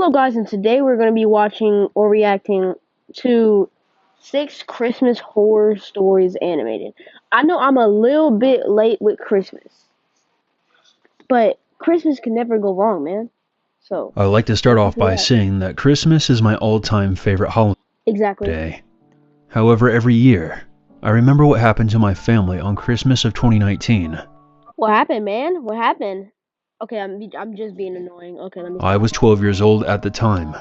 Hello guys, and today we're going to be watching or reacting to 6 Christmas horror stories animated. I know I'm a little bit late with Christmas, but Christmas can never go wrong, man. So, I'd like to start off by saying that Christmas is my all-time favorite holiday. exactly. However, every year, I remember what happened to my family on Christmas of 2019. What happened, man? What happened? Okay, I'm just being annoying. Okay, let me stop. I was 12 years old at the time.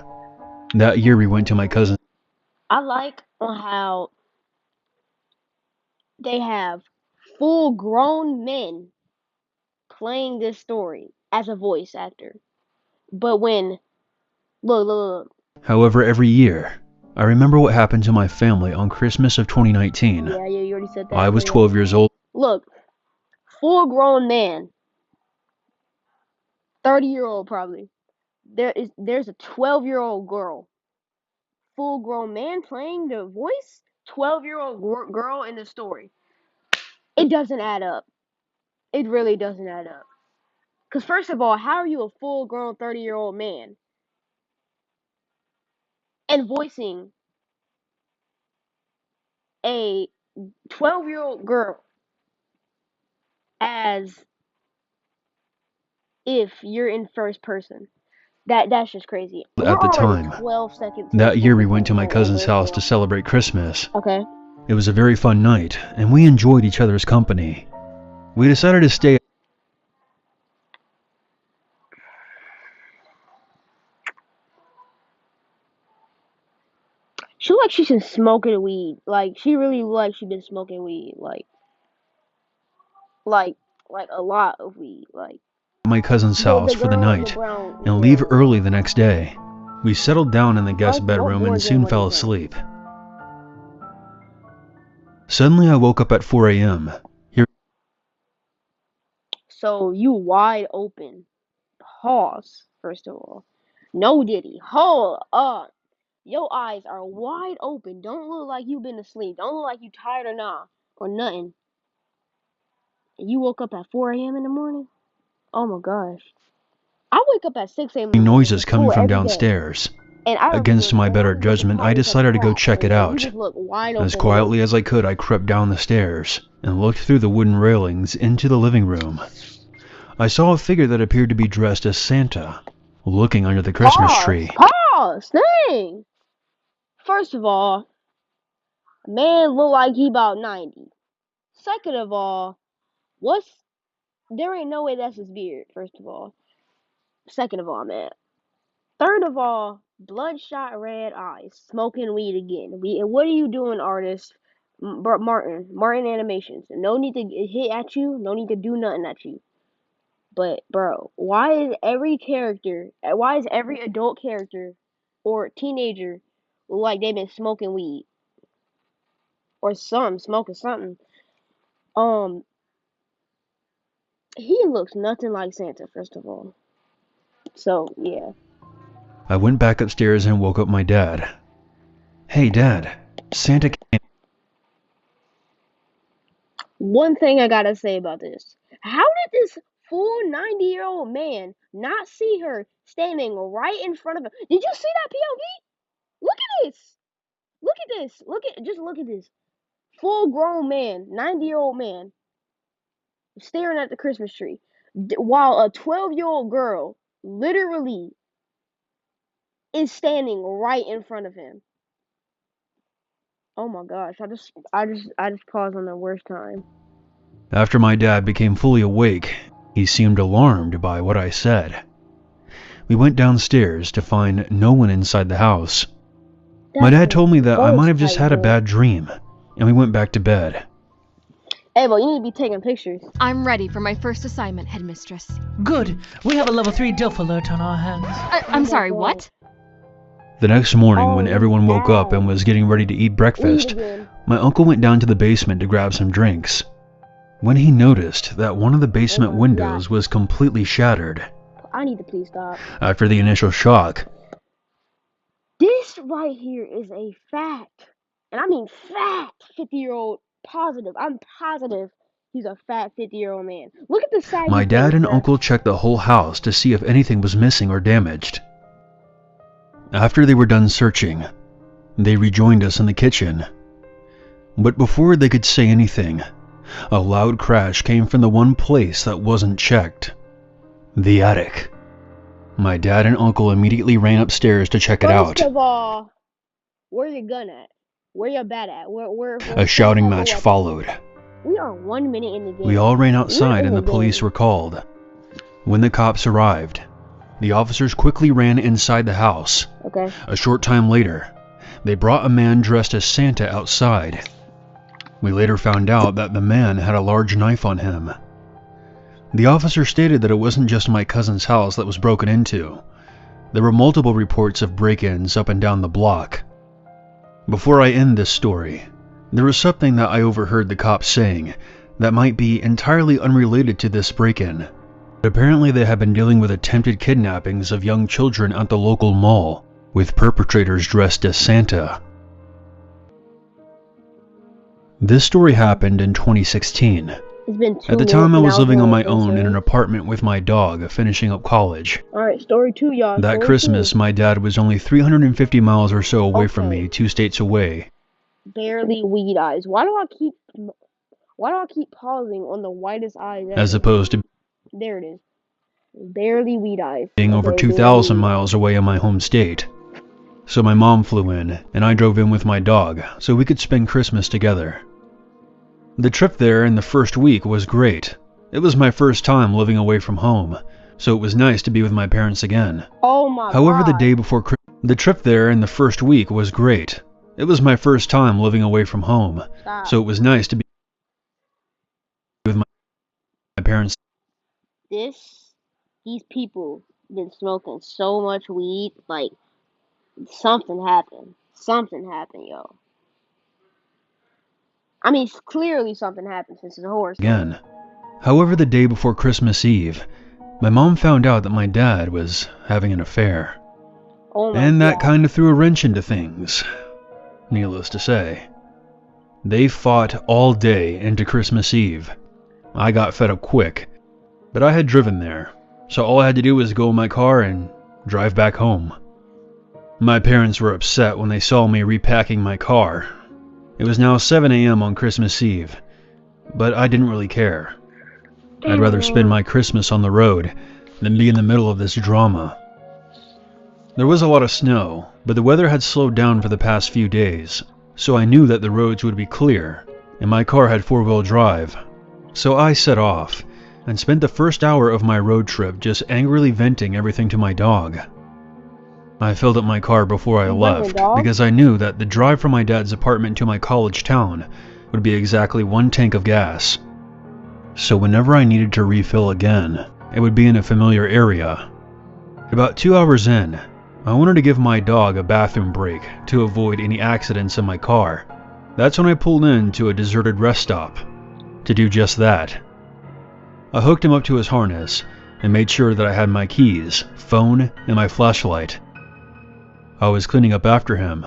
That year we went to my cousin's. I like how they have full-grown men playing this story as a voice actor. But when look. However, every year, I remember what happened to my family on Christmas of 2019. Yeah, you already said that. I was 12 years old. Look, full-grown man, 30-year-old probably. There's a 12-year-old girl, full-grown man playing the voice, 12-year-old girl in the story. It doesn't add up. It really doesn't add up. Because first of all, how are you a full-grown 30-year-old man and voicing a 12-year-old girl as if you're in first person? That's just crazy. At the time. 12 seconds. That year we went to my cousin's house to celebrate Christmas. Okay. It was a very fun night, and we enjoyed each other's company. We decided to stay. She look like she's been smoking weed. Like, she really look like she's been smoking weed. Like a lot of weed. Like, My cousin's house for the night and leave early the next day. We settled down in the guest bedroom and soon fell asleep. Suddenly I woke up at 4 a.m. So you wide open. Pause, first of all. No, Diddy. Hold up. Your eyes are wide open. Don't look like you've been asleep. Don't look like you tired or nah. Or nothing. And you woke up at 4 a.m. in the morning? Oh my gosh. I wake up at 6 a.m. noises coming from downstairs. Against my better judgment, I decided to go check it out. As quietly as I could, I crept down the stairs and looked through the wooden railings into the living room. I saw a figure that appeared to be dressed as Santa, looking under the Christmas tree. Pause! Dang! First of all, a man look like he about 90. Second of all, there ain't no way that's his beard, first of all. Second of all, man. Third of all, bloodshot red eyes, smoking weed again. What are you doing, artist? Martin Animations. No need to hit at you. No need to do nothing at you. But bro, why is every adult character or teenager like they've been smoking weed or smoking something? He looks nothing like Santa, first of all. So yeah. I went back upstairs and woke up my dad. Hey Dad, Santa came. One thing I gotta say about this. How did this full 90-year-old man not see her standing right in front of him? Did you see that POV? Look at this. Look at this. Look at this. Full grown man, 90-year-old man, staring at the Christmas tree. While a 12-year-old girl literally is standing right in front of him. Oh my gosh, I just paused on the worst time. After my dad became fully awake, he seemed alarmed by what I said. We went downstairs to find no one inside the house. My dad told me that I might have just had a bad dream, and we went back to bed. Hey, but you need to be taking pictures. I'm ready for my first assignment, headmistress. Good. We have a level 3 DILF alert on our hands. I'm sorry, what? The next morning, when everyone woke up and was getting ready to eat breakfast, my uncle went down to the basement to grab some drinks. When he noticed that one of the basement windows was completely shattered. I need to please stop. After the initial shock. This right here is a fact. And I mean fat 50-year-old positive. I'm positive he's a fat 50-year-old man. Look at the side. My dad and uncle checked the whole house to see if anything was missing or damaged. After they were done searching, they rejoined us in the kitchen. But before they could say anything, a loud crash came from the one place that wasn't checked. The attic. My dad and uncle immediately ran upstairs to check it out. First of all, where's your gun at? Where your bat at? Where a shouting match followed. We are 1 minute in the game. We all ran outside and the police were called. When the cops arrived, the officers quickly ran inside the house. Okay. A short time later, they brought a man dressed as Santa outside. We later found out that the man had a large knife on him. The officer stated that it wasn't just my cousin's house that was broken into. There were multiple reports of break-ins up and down the block. Before I end this story, there was something that I overheard the cops saying that might be entirely unrelated to this break-in. Apparently they have been dealing with attempted kidnappings of young children at the local mall, with perpetrators dressed as Santa. This story happened in 2016. At the time I was living on my own in an apartment with my dog, finishing up college. Alright, story 2, y'all. That Christmas, my dad was only 350 miles or so away from me, 2 states away. Barely weed eyes. Why do I keep pausing on the whitest eyes ever? As opposed to there it is. Barely weed eyes. Being over 2,000 miles away in my home state. So my mom flew in, and I drove in with my dog, so we could spend Christmas together. The trip there in the first week was great. It was my first time living away from home, so it was nice to be with my parents again. Oh my However, God. the day before the trip there in the first week was great. It was my first time living away from home, so it was nice to be with my parents. These people been smoking so much weed, like something happened. Something happened, yo. I mean, clearly something happened since it's a horse. Again. However, the day before Christmas Eve, my mom found out that my dad was having an affair. And that kind of threw a wrench into things, needless to say. They fought all day into Christmas Eve. I got fed up quick, but I had driven there, so all I had to do was go in my car and drive back home. My parents were upset when they saw me repacking my car. It was now 7 a.m. on Christmas Eve, but I didn't really care. I'd rather spend my Christmas on the road than be in the middle of this drama. There was a lot of snow, but the weather had slowed down for the past few days, so I knew that the roads would be clear, and my car had 4-wheel drive. So I set off, and spent the first hour of my road trip just angrily venting everything to my dog. I filled up my car before I left, because I knew that the drive from my dad's apartment to my college town would be exactly 1 tank of gas. So whenever I needed to refill again, it would be in a familiar area. About 2 hours in, I wanted to give my dog a bathroom break to avoid any accidents in my car. That's when I pulled into a deserted rest stop to do just that. I hooked him up to his harness and made sure that I had my keys, phone, and my flashlight. I was cleaning up after him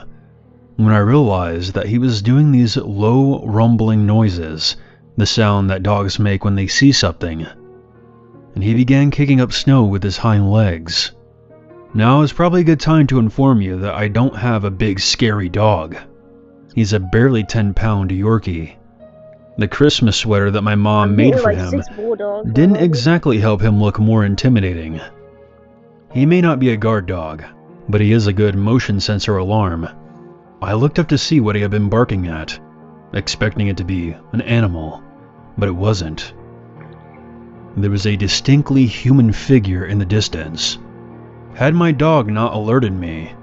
when I realized that he was doing these low, rumbling noises, the sound that dogs make when they see something, and he began kicking up snow with his hind legs. Now is probably a good time to inform you that I don't have a big, scary dog. He's a barely 10-pound Yorkie. The Christmas sweater that my mom made for him didn't exactly help him look more intimidating. He may not be a guard dog, but he is a good motion sensor alarm. I looked up to see what he had been barking at, expecting it to be an animal, but it wasn't. There was a distinctly human figure in the distance. Had my dog not alerted me,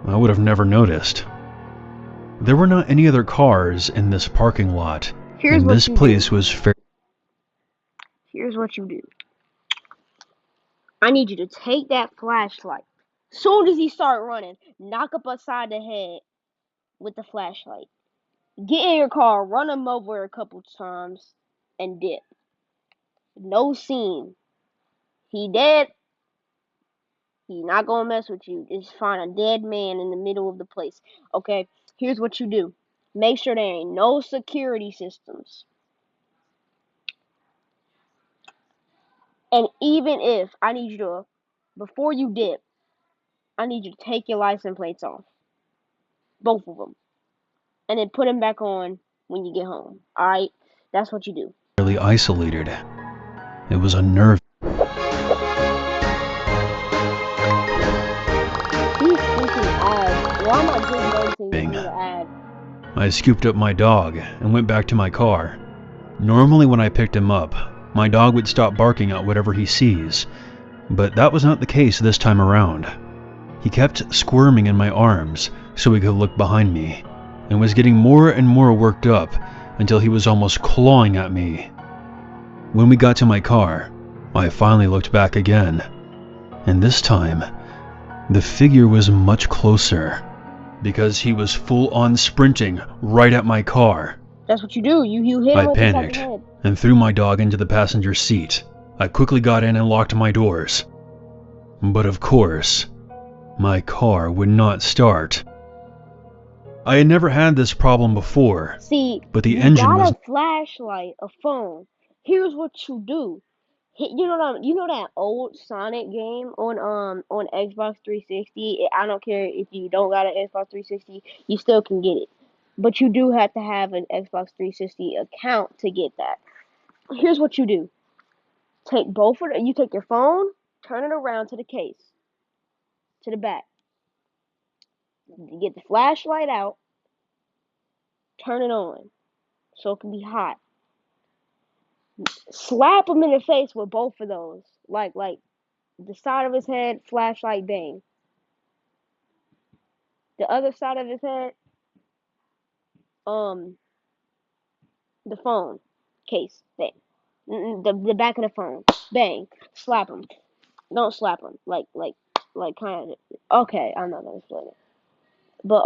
I would have never noticed. There were not any other cars in this parking lot, and this place was fair. Here's what you do. I need you to take that flashlight. Soon as he start running, knock up upside the head with the flashlight. Get in your car, run him over a couple times, and dip. No scene. He dead. He's not gonna mess with you. Just find a dead man in the middle of the place. Okay, here's what you do. Make sure there ain't no security systems. And even if I need you to, before you dip, I need you to take your license plates off. Both of them. And then put them back on when you get home. Alright? That's what you do. Really isolated. It was unnerving. These freaking ads. Why am I just noticing the ad? I scooped up my dog and went back to my car. Normally when I picked him up, my dog would stop barking at whatever he sees, but that was not the case this time around. He kept squirming in my arms so he could look behind me, and was getting more and more worked up until he was almost clawing at me. When we got to my car, I finally looked back again, and this time, the figure was much closer, because he was full-on sprinting right at my car. That's what you do. You hit him I with the top of panicked the head. and threw my dog into the passenger seat. I quickly got in and locked my doors. But of course, my car would not start. I had never had this problem before. See, but the you engine got was a flashlight, a phone. Here's what you do. You know that old Sonic game on Xbox 360. I don't care if you don't got an Xbox 360, you still can get it. But you do have to have an Xbox 360 account to get that. Here's what you do. You take your phone, turn it around to the case, to the back. You get the flashlight out, turn it on so it can be hot. Slap him in the face with both of those. Like the side of his head, flashlight, bang. The other side of his head, the phone case, bang. The back of the phone, bang. Slap him. Don't slap him. Like kind of. Okay, I'm not gonna explain it. But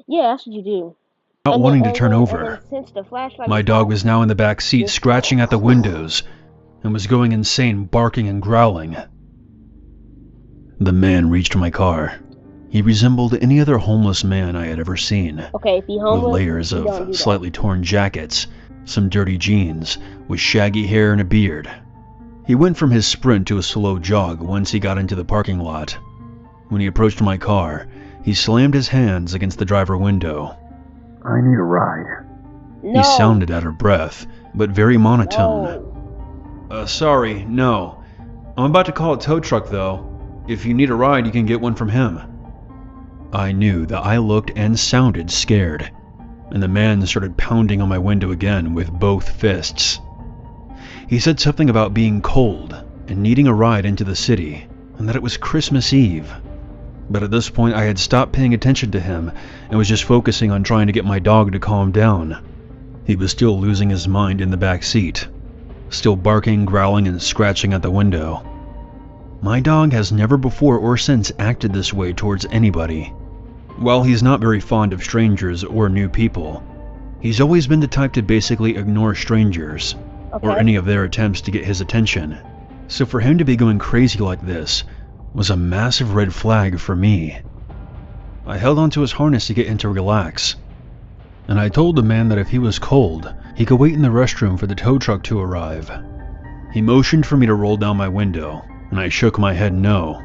yeah, that's what you do. not wanting to turn over. Since the flashlight My dog was now in the back seat, scratching at the windows, and was going insane, barking and growling. The man reached my car. He resembled any other homeless man I had ever seen, okay, if he homeless, with layers of slightly torn jackets, some dirty jeans, with shaggy hair and a beard. He went from his sprint to a slow jog once he got into the parking lot. When he approached my car, he slammed his hands against the driver window. "I need a ride." No. He sounded out of breath, but very monotone. No. Sorry, no. I'm about to call a tow truck though. If you need a ride, you can get one from him." I knew that I looked and sounded scared, and the man started pounding on my window again with both fists. He said something about being cold and needing a ride into the city, and that it was Christmas Eve. But at this point I had stopped paying attention to him and was just focusing on trying to get my dog to calm down. He was still losing his mind in the back seat, still barking, growling, and scratching at the window. My dog has never before or since acted this way towards anybody. While he's not very fond of strangers or new people, he's always been the type to basically ignore strangers, or any of their attempts to get his attention. So for him to be going crazy like this was a massive red flag for me. I held onto his harness to get him to relax, and I told the man that if he was cold, he could wait in the restroom for the tow truck to arrive. He motioned for me to roll down my window, and I shook my head no.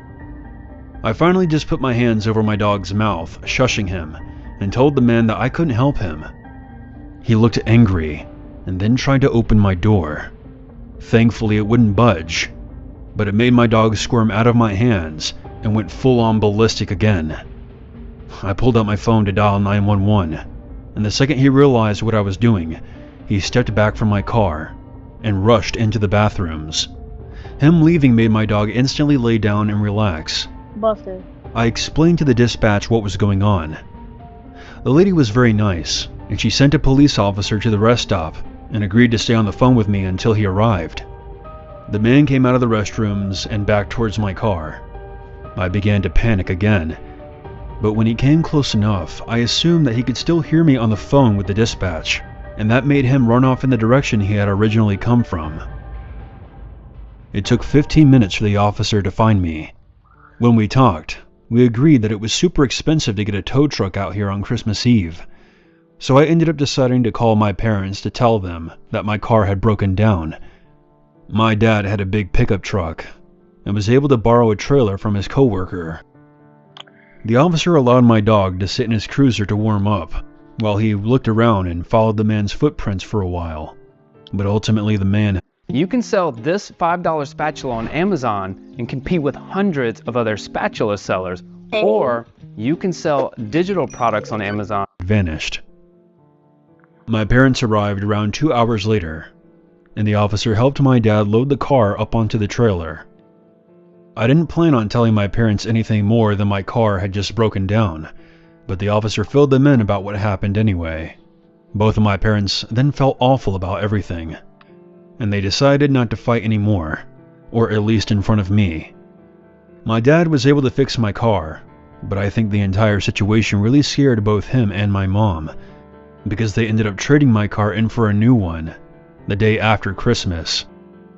I finally just put my hands over my dog's mouth, shushing him, and told the man that I couldn't help him. He looked angry, and then tried to open my door. Thankfully it wouldn't budge, but it made my dog squirm out of my hands and went full-on ballistic again. I pulled out my phone to dial 911, and the second he realized what I was doing, he stepped back from my car and rushed into the bathrooms. Him leaving made my dog instantly lay down and relax. Busted. I explained to the dispatch what was going on. The lady was very nice, and she sent a police officer to the rest stop and agreed to stay on the phone with me until he arrived. The man came out of the restrooms and back towards my car. I began to panic again, but when he came close enough, I assumed that he could still hear me on the phone with the dispatch, and that made him run off in the direction he had originally come from. It took 15 minutes for the officer to find me. When we talked, we agreed that it was super expensive to get a tow truck out here on Christmas Eve, So I ended up deciding to call my parents to tell them that my car had broken down. My dad had a big pickup truck and was able to borrow a trailer from his coworker. The officer allowed my dog to sit in his cruiser to warm up while he looked around and followed the man's footprints for a while. But ultimately the man... You can sell this $5 spatula on Amazon and compete with hundreds of other spatula sellers, or you can sell digital products on Amazon. Vanished. My parents arrived around 2 hours later, and the officer helped my dad load the car up onto the trailer. I didn't plan on telling my parents anything more than my car had just broken down, but the officer filled them in about what happened anyway. Both of my parents then felt awful about everything, and they decided not to fight anymore, or at least in front of me. My dad was able to fix my car, but I think the entire situation really scared both him and my mom, because they ended up trading my car in for a new one the day after Christmas.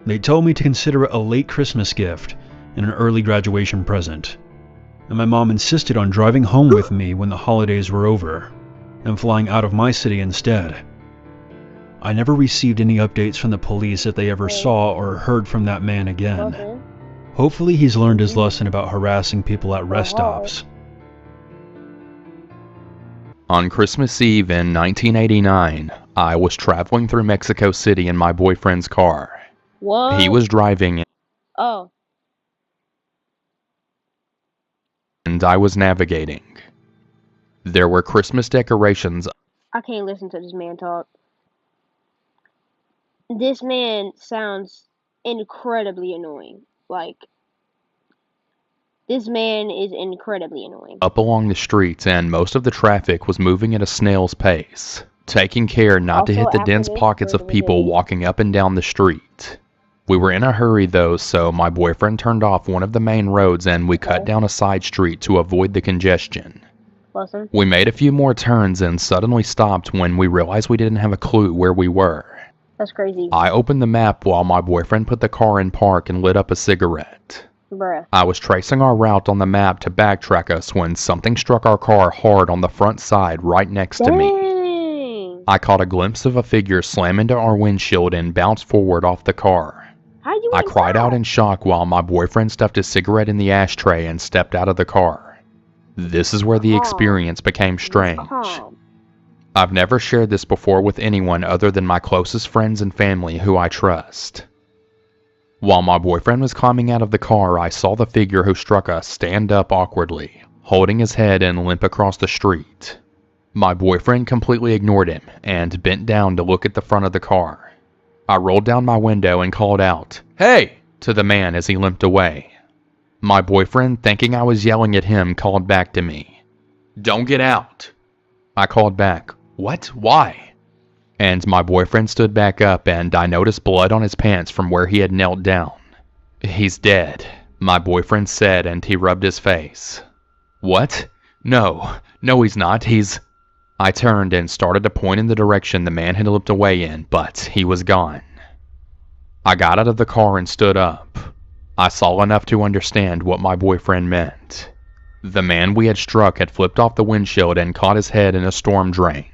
They told me to consider it a late Christmas gift and an early graduation present, and my mom insisted on driving home with me when the holidays were over and flying out of my city instead. I never received any updates from the police if they ever saw or heard from that man again. Hopefully he's learned his lesson about harassing people at rest stops. On Christmas Eve in 1989, I was traveling through Mexico City in my boyfriend's car. What? He was driving. Oh. And I was navigating. There were Christmas decorations. I can't listen to this man talk. This man sounds incredibly annoying. Like, this man is incredibly annoying. Up along the streets, and most of the traffic was moving at a snail's pace, taking care not to hit the dense pockets of people walking up and down the street. We were in a hurry though, so my boyfriend turned off one of the main roads and we cut down a side street to avoid the congestion. Awesome. We made a few more turns and suddenly stopped when we realized we didn't have a clue where we were. That's crazy. I opened the map while my boyfriend put the car in park and lit up a cigarette. Bruh. I was tracing our route on the map to backtrack us when something struck our car hard on the front side right next to me. I caught a glimpse of a figure slam into our windshield and bounce forward off the car. I cried out in shock while my boyfriend stuffed his cigarette in the ashtray and stepped out of the car. This is where the experience became strange. I've never shared this before with anyone other than my closest friends and family who I trust. While my boyfriend was climbing out of the car, I saw the figure who struck us stand up awkwardly, holding his head and limp across the street. My boyfriend completely ignored him and bent down to look at the front of the car. I rolled down my window and called out, "Hey!" to the man as he limped away. My boyfriend, thinking I was yelling at him, called back to me, "Don't get out." I called back, "What? Why?" And my boyfriend stood back up and I noticed blood on his pants from where he had knelt down. "He's dead," my boyfriend said, and he rubbed his face. "What? No, he's not, he's..." I turned and started to point in the direction the man had limped away in, but he was gone. I got out of the car and stood up. I saw enough to understand what my boyfriend meant. The man we had struck had flipped off the windshield and caught his head in a storm drain.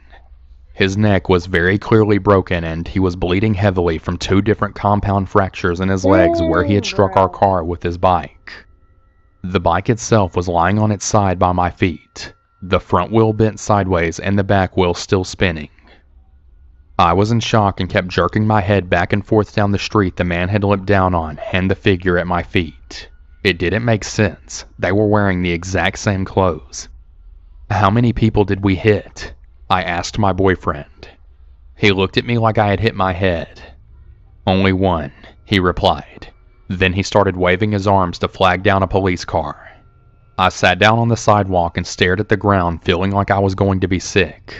His neck was very clearly broken and he was bleeding heavily from 2 different compound fractures in his legs where he had struck our car with his bike. The bike itself was lying on its side by my feet, the front wheel bent sideways and the back wheel still spinning. I was in shock and kept jerking my head back and forth down the street the man had limped down on and the figure at my feet. It didn't make sense. They were wearing the exact same clothes. "How many people did we hit?" I asked my boyfriend. He looked at me like I had hit my head. "Only one," he replied. Then he started waving his arms to flag down a police car. I sat down on the sidewalk and stared at the ground, feeling like I was going to be sick.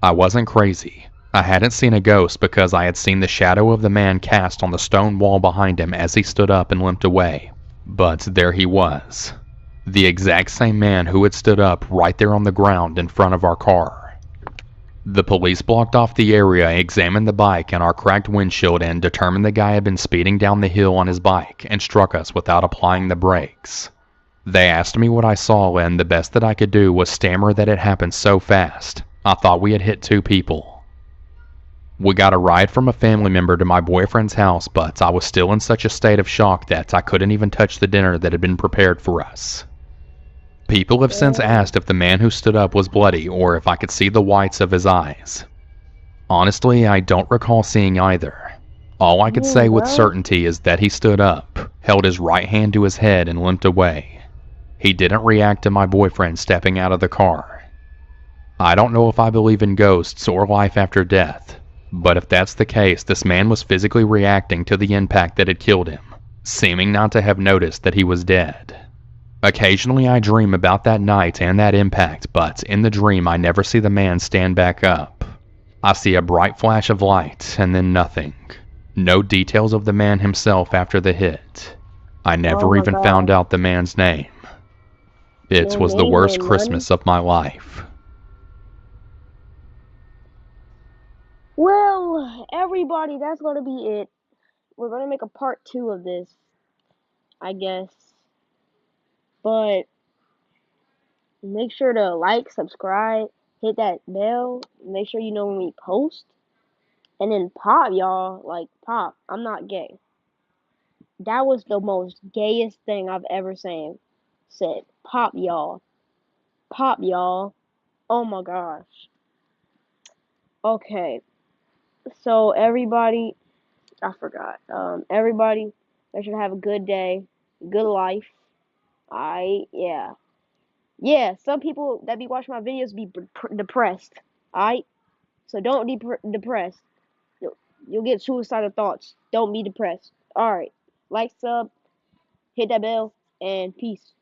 I wasn't crazy. I hadn't seen a ghost because I had seen the shadow of the man cast on the stone wall behind him as he stood up and limped away. But there he was. The exact same man who had stood up right there on the ground in front of our car. The police blocked off the area, examined the bike and our cracked windshield, and determined the guy had been speeding down the hill on his bike and struck us without applying the brakes. They asked me what I saw, and the best that I could do was stammer that it happened so fast. I thought we had hit 2 people. We got a ride from a family member to my boyfriend's house, but I was still in such a state of shock that I couldn't even touch the dinner that had been prepared for us. People have since asked if the man who stood up was bloody or if I could see the whites of his eyes. Honestly, I don't recall seeing either. All I could say with certainty is that he stood up, held his right hand to his head, and limped away. He didn't react to my boyfriend stepping out of the car. I don't know if I believe in ghosts or life after death, but if that's the case, this man was physically reacting to the impact that had killed him, seeming not to have noticed that he was dead. Occasionally I dream about that night and that impact, but in the dream I never see the man stand back up. I see a bright flash of light and then nothing. No details of the man himself after the hit. I never even found out the man's name. It was the worst Christmas of my life. Well, everybody, that's going to be it. We're going to make a part 2 of this, I guess. But make sure to like, subscribe, hit that bell, make sure you know when we post. And then pop, y'all. Like, pop. I'm not gay. That was the most gayest thing I've ever said. Pop, y'all. Pop, y'all. Oh my gosh. Okay. So, everybody, I forgot. Everybody, make sure to have a good day, good life. Yeah. Yeah, some people that be watching my videos be depressed. Alright? So don't be depressed. You'll get suicidal thoughts. Don't be depressed. Alright. Like, sub, hit that bell, and peace.